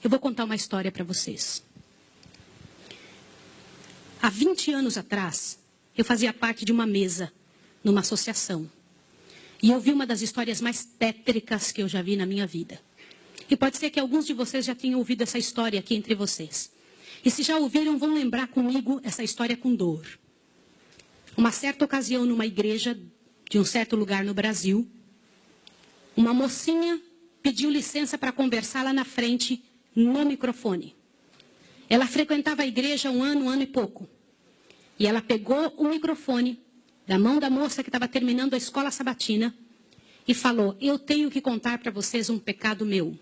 Eu vou contar uma história para vocês. Há 20 anos atrás, eu fazia parte de uma mesa numa associação. E eu vi uma das histórias mais tétricas que eu já vi na minha vida. E pode ser que alguns de vocês já tenham ouvido essa história aqui entre vocês. E se já ouviram, vão lembrar comigo essa história com dor. Uma certa ocasião, numa igreja de um certo lugar no Brasil, uma mocinha pediu licença para conversar lá na frente, no microfone. Ela frequentava a igreja um ano e pouco. E ela pegou o microfone da mão da moça que estava terminando a escola sabatina e falou: eu tenho que contar para vocês um pecado meu.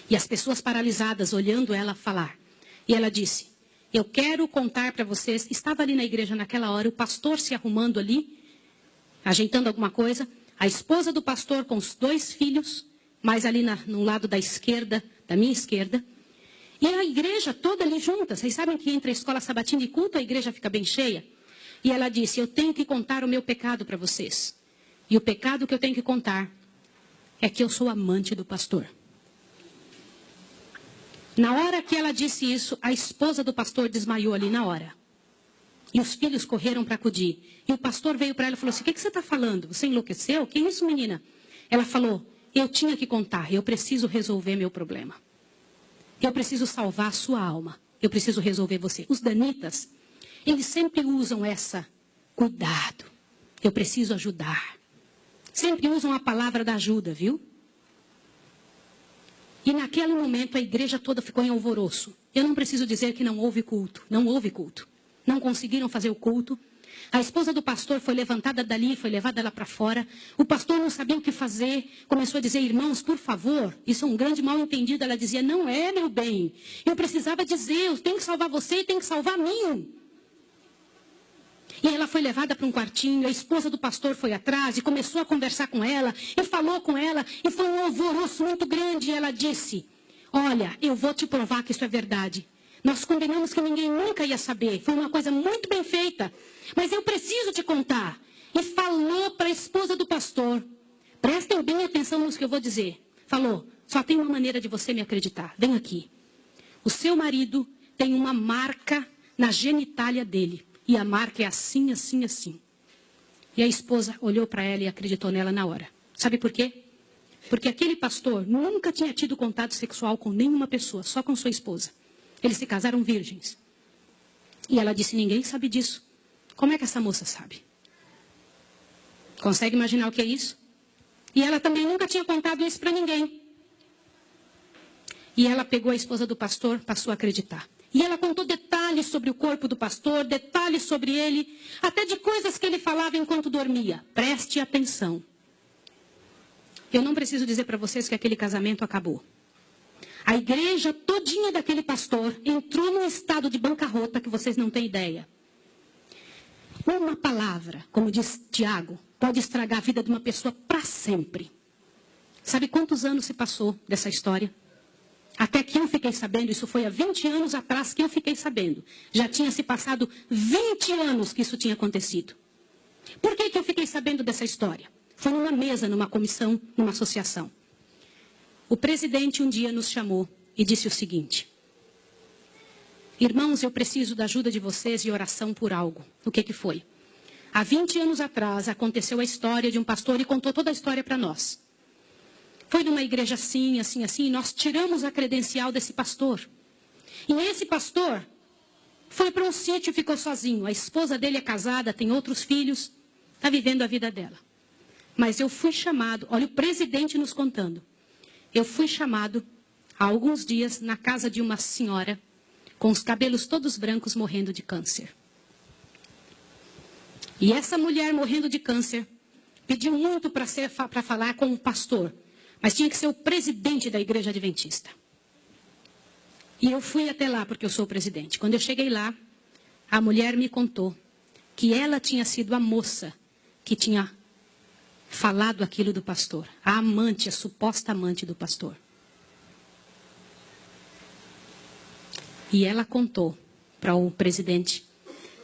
E as pessoas paralisadas olhando ela falar. E ela disse: eu quero contar para vocês. Estava ali na igreja naquela hora, o pastor se arrumando ali, ajeitando alguma coisa, a esposa do pastor com os 2 filhos, mais ali no lado da esquerda, da minha esquerda, e a igreja toda ali junta. Vocês sabem que entre a escola sabatina e culto a igreja fica bem cheia? E ela disse: eu tenho que contar o meu pecado para vocês. E o pecado que eu tenho que contar é que eu sou amante do pastor. Na hora que ela disse isso, a esposa do pastor desmaiou ali na hora. E os filhos correram para acudir. E o pastor veio para ela e falou assim: o que você está falando? Você enlouqueceu? Que isso, menina? Ela falou: eu tinha que contar, eu preciso resolver meu problema. Eu preciso salvar a sua alma. Eu preciso resolver você. Os danitas, eles sempre usam essa: cuidado, eu preciso ajudar. Sempre usam a palavra da ajuda, viu? E naquele momento a igreja toda ficou em alvoroço. Eu não preciso dizer que não houve culto. Não houve culto. Não conseguiram fazer o culto. A esposa do pastor foi levantada dali, foi levada lá para fora. O pastor não sabia o que fazer. Começou a dizer: irmãos, por favor, isso é um grande mal-entendido. Ela dizia: não é, meu bem. Eu precisava dizer, eu tenho que salvar você e tenho que salvar a mim. E ela foi levada para um quartinho, a esposa do pastor foi atrás e começou a conversar com ela, e falou com ela, e foi um alvoroço muito grande. E ela disse: olha, eu vou te provar que isso é verdade. Nós combinamos que ninguém nunca ia saber, foi uma coisa muito bem feita, mas eu preciso te contar. E falou para a esposa do pastor: prestem bem atenção no que eu vou dizer. Falou: só tem uma maneira de você me acreditar, vem aqui. O seu marido tem uma marca na genitália dele. E a marca é assim, assim, assim. E a esposa olhou para ela e acreditou nela na hora. Sabe por quê? Porque aquele pastor nunca tinha tido contato sexual com nenhuma pessoa, só com sua esposa. Eles se casaram virgens. E ela disse: ninguém sabe disso. Como é que essa moça sabe? Consegue imaginar o que é isso? E ela também nunca tinha contado isso para ninguém. E ela pegou a esposa do pastor, passou a acreditar. E ela contou detalhes sobre o corpo do pastor, detalhes sobre ele, até de coisas que ele falava enquanto dormia. Preste atenção. Eu não preciso dizer para vocês que aquele casamento acabou. A igreja todinha daquele pastor entrou num estado de bancarrota que vocês não têm ideia. Uma palavra, como diz Tiago, pode estragar a vida de uma pessoa para sempre. Sabe quantos anos se passou dessa história? Até que eu fiquei sabendo, isso foi há 20 anos atrás que eu fiquei sabendo. Já tinha se passado 20 anos que isso tinha acontecido. Por que eu fiquei sabendo dessa história? Foi numa mesa, numa comissão, numa associação. O presidente um dia nos chamou e disse o seguinte: irmãos, eu preciso da ajuda de vocês e oração por algo. O que foi? Há 20 anos atrás aconteceu a história de um pastor e contou toda a história para nós. Foi numa igreja assim, assim, assim, e nós tiramos a credencial desse pastor. E esse pastor foi para um sítio e ficou sozinho. A esposa dele é casada, tem outros filhos, está vivendo a vida dela. Mas eu fui chamado, olha o presidente nos contando. Eu fui chamado há alguns dias na casa de uma senhora com os cabelos todos brancos morrendo de câncer. E essa mulher morrendo de câncer pediu muito para falar com o pastor. Mas tinha que ser o presidente da igreja adventista. E eu fui até lá porque eu sou o presidente. Quando eu cheguei lá, a mulher me contou que ela tinha sido a moça que tinha falado aquilo do pastor. A amante, a suposta amante do pastor. E ela contou para o presidente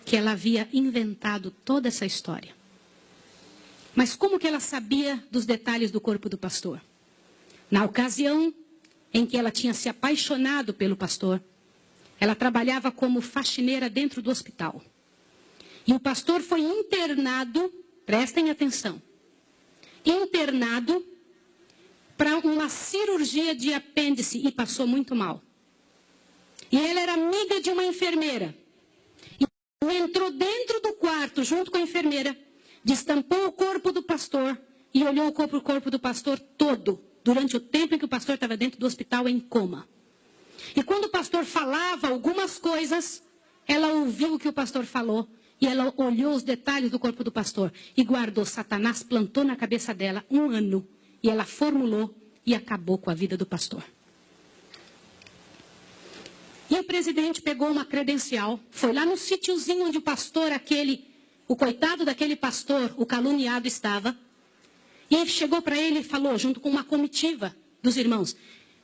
que ela havia inventado toda essa história. Mas como que ela sabia dos detalhes do corpo do pastor? Na ocasião, em que ela tinha se apaixonado pelo pastor. Ela trabalhava como faxineira dentro do hospital. E o pastor foi internado, prestem atenção, internado para uma cirurgia de apêndice e passou muito mal. E ela era amiga de uma enfermeira. E entrou dentro do quarto junto com a enfermeira, destampou o corpo do pastor e olhou o corpo do pastor todo, durante o tempo em que o pastor estava dentro do hospital em coma. E quando o pastor falava algumas coisas, ela ouviu o que o pastor falou e ela olhou os detalhes do corpo do pastor e guardou. Satanás plantou na cabeça dela 1 ano e ela formulou e acabou com a vida do pastor. E o presidente pegou uma credencial, foi lá no sítiozinho onde o pastor o coitado daquele pastor, o caluniado estava, e ele chegou para ele e falou, junto com uma comitiva dos irmãos,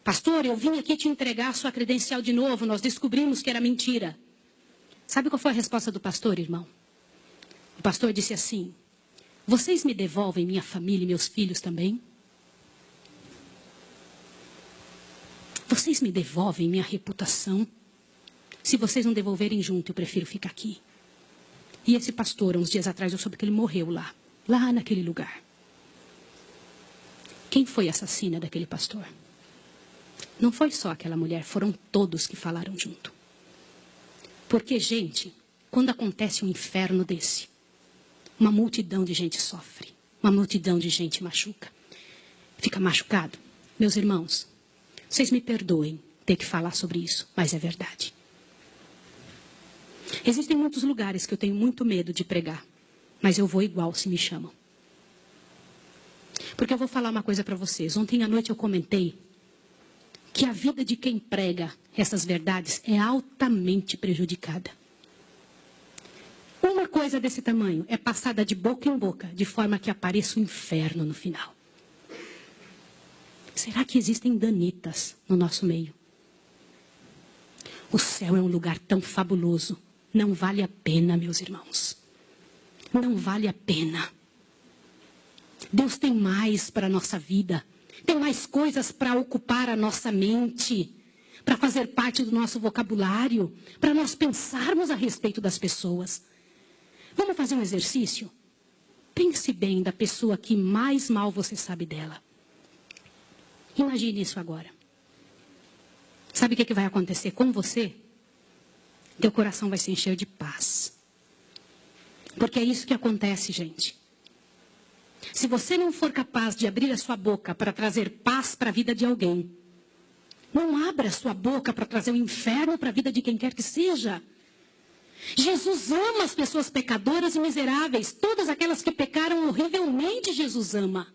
pastor, eu vim aqui te entregar a sua credencial de novo, nós descobrimos que era mentira. Sabe qual foi a resposta do pastor, irmão? O pastor disse assim, vocês me devolvem minha família e meus filhos também? Vocês me devolvem minha reputação? Se vocês não devolverem junto, eu prefiro ficar aqui. E esse pastor, uns dias atrás, eu soube que ele morreu lá naquele lugar. Quem foi a assassina daquele pastor? Não foi só aquela mulher, foram todos que falaram junto. Porque, gente, quando acontece um inferno desse, uma multidão de gente sofre, uma multidão de gente machuca, fica machucado. Meus irmãos, vocês me perdoem ter que falar sobre isso, mas é verdade. Existem muitos lugares que eu tenho muito medo de pregar, mas eu vou igual se me chamam. Porque eu vou falar uma coisa para vocês. Ontem à noite eu comentei que a vida de quem prega essas verdades é altamente prejudicada. Uma coisa desse tamanho é passada de boca em boca, de forma que apareça o inferno no final. Será que existem danitas no nosso meio? O céu é um lugar tão fabuloso. Não vale a pena, meus irmãos. Não vale a pena. Deus tem mais para a nossa vida. Tem mais coisas para ocupar a nossa mente. Para fazer parte do nosso vocabulário. Para nós pensarmos a respeito das pessoas. Vamos fazer um exercício? Pense bem da pessoa que mais mal você sabe dela. Imagine isso agora. Sabe o que vai acontecer com você? Teu coração vai se encher de paz. Porque é isso que acontece, gente. Se você não for capaz de abrir a sua boca para trazer paz para a vida de alguém, não abra a sua boca para trazer o inferno para a vida de quem quer que seja. Jesus ama as pessoas pecadoras e miseráveis. Todas aquelas que pecaram horrivelmente, Jesus ama.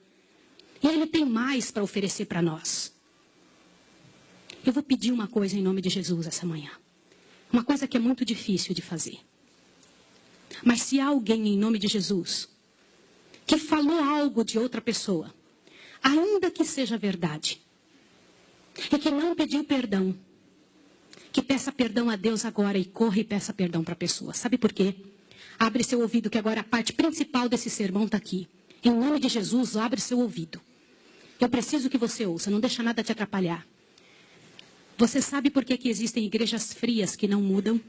E Ele tem mais para oferecer para nós. Eu vou pedir uma coisa em nome de Jesus essa manhã. Uma coisa que é muito difícil de fazer. Mas se há alguém em nome de Jesus que falou algo de outra pessoa, ainda que seja verdade, e que não pediu perdão, que peça perdão a Deus agora e corra e peça perdão para a pessoa. Sabe por quê? Abre seu ouvido, que agora a parte principal desse sermão está aqui. Em nome de Jesus, abre seu ouvido. Eu preciso que você ouça, não deixa nada te atrapalhar. Você sabe por que existem igrejas frias que não mudam?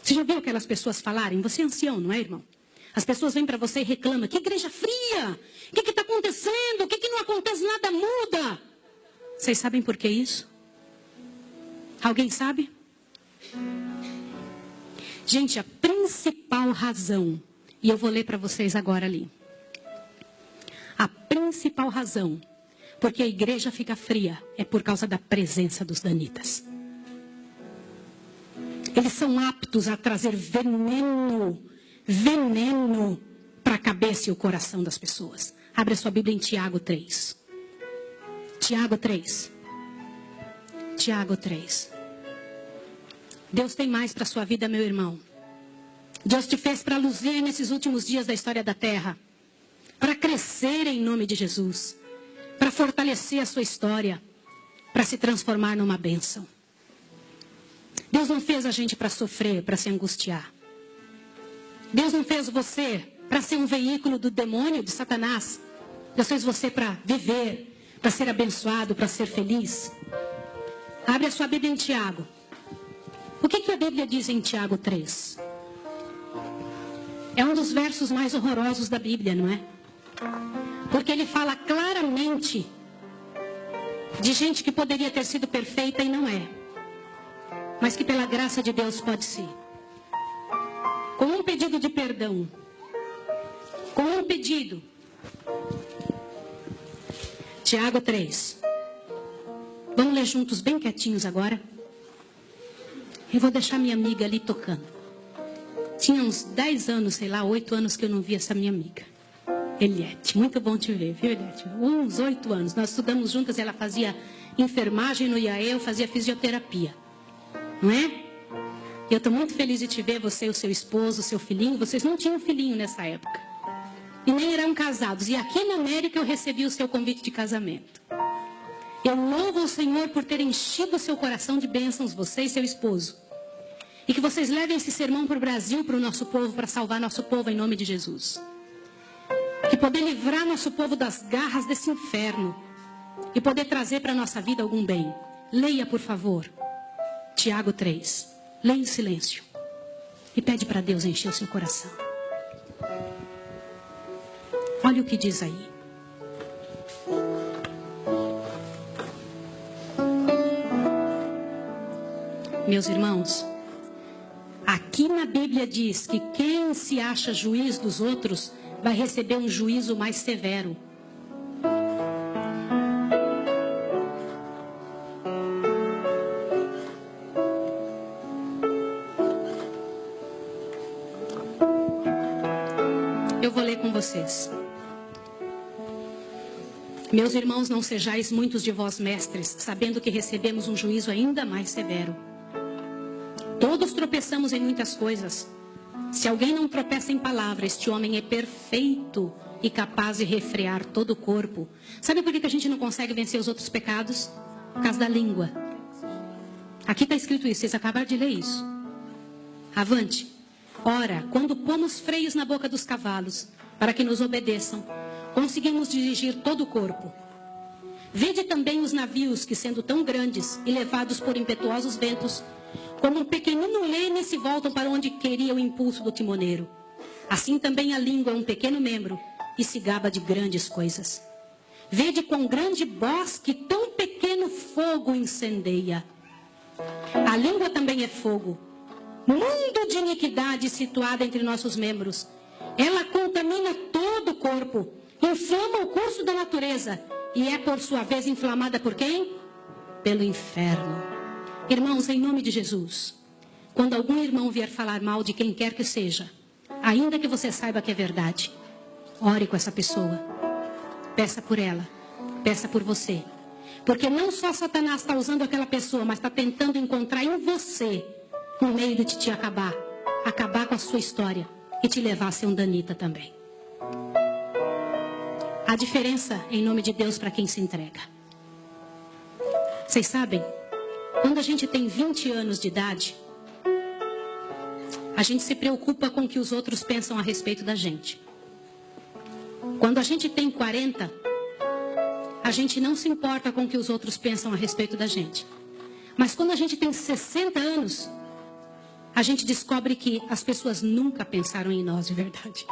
Você já viu aquelas pessoas falarem? Você é ancião, não é, irmão? As pessoas vêm para você e reclamam. Que igreja fria? O que está acontecendo? O que não acontece? Nada muda. Vocês sabem por que isso? Alguém sabe? Gente, a principal razão, e eu vou ler para vocês agora ali. A principal razão porque a igreja fica fria é por causa da presença dos danitas. Eles são aptos a trazer veneno para a cabeça e o coração das pessoas. Abre a sua Bíblia em Tiago 3. Tiago 3. Tiago 3. Deus tem mais para a sua vida, meu irmão. Deus te fez para luzir nesses últimos dias da história da terra. Para crescer em nome de Jesus. Para fortalecer a sua história. Para se transformar numa bênção. Deus não fez a gente para sofrer, para se angustiar. Deus não fez você para ser um veículo do demônio, de Satanás. Deus fez você para viver, para ser abençoado, para ser feliz? Abre a sua Bíblia em Tiago. O que a Bíblia diz em Tiago 3? É um dos versos mais horrorosos da Bíblia, não é? Porque ele fala claramente de gente que poderia ter sido perfeita e não é, mas que pela graça de Deus pode ser. Com um pedido de perdão, com um pedido. Tiago 3. Vamos ler juntos bem quietinhos agora. Eu vou deixar minha amiga ali tocando. Tinha uns 10 anos, sei lá, 8 anos que eu não via essa minha amiga. Eliette, muito bom te ver, viu, Eliette? Uns 8 anos. Nós estudamos juntas, ela fazia enfermagem no IAE, eu fazia fisioterapia. Não é? Eu estou muito feliz de te ver, você e o seu esposo, o seu filhinho. Vocês não tinham filhinho nessa época. E nem eram casados. E aqui na América eu recebi o seu convite de casamento. Eu louvo o Senhor por ter enchido o seu coração de bênçãos, você e seu esposo. E que vocês levem esse sermão para o Brasil, para o nosso povo, para salvar nosso povo em nome de Jesus. Que poder livrar nosso povo das garras desse inferno. E poder trazer para a nossa vida algum bem. Leia, por favor, Tiago 3. Leia em silêncio. E pede para Deus encher o seu coração. Olha o que diz aí. Meus irmãos, aqui na Bíblia diz que quem se acha juiz dos outros vai receber um juízo mais severo. Eu vou ler com vocês. Meus irmãos, não sejais muitos de vós mestres, sabendo que recebemos um juízo ainda mais severo. Todos tropeçamos em muitas coisas. Se alguém não tropeça em palavra, este homem é perfeito e capaz de refrear todo o corpo. Sabe por que a gente não consegue vencer os outros pecados? Por causa da língua. Aqui está escrito isso, vocês acabaram de ler isso. Avante. Ora, quando pomos freios na boca dos cavalos, para que nos obedeçam, conseguimos dirigir todo o corpo. Vede também os navios que, sendo tão grandes e levados por impetuosos ventos, como um pequenino leme se voltam para onde queria o impulso do timoneiro. Assim também a língua é um pequeno membro e se gaba de grandes coisas. Vede quão grande bosque tão pequeno fogo incendeia. A língua também é fogo, mundo de iniquidade situada entre nossos membros. Ela contamina todo o corpo, inflama o curso da natureza e é por sua vez inflamada por quem? Pelo inferno. Irmãos, em nome de Jesus, quando algum irmão vier falar mal de quem quer que seja, ainda que você saiba que é verdade, ore com essa pessoa. Peça por ela, peça por você. Porque não só Satanás está usando aquela pessoa, mas está tentando encontrar em você um meio de te acabar com a sua história e te levar a ser um danita também. A diferença, em nome de Deus, para quem se entrega. Vocês sabem, quando a gente tem 20 anos de idade, a gente se preocupa com o que os outros pensam a respeito da gente. Quando a gente tem 40, a gente não se importa com o que os outros pensam a respeito da gente. Mas quando a gente tem 60 anos, a gente descobre que as pessoas nunca pensaram em nós de verdade.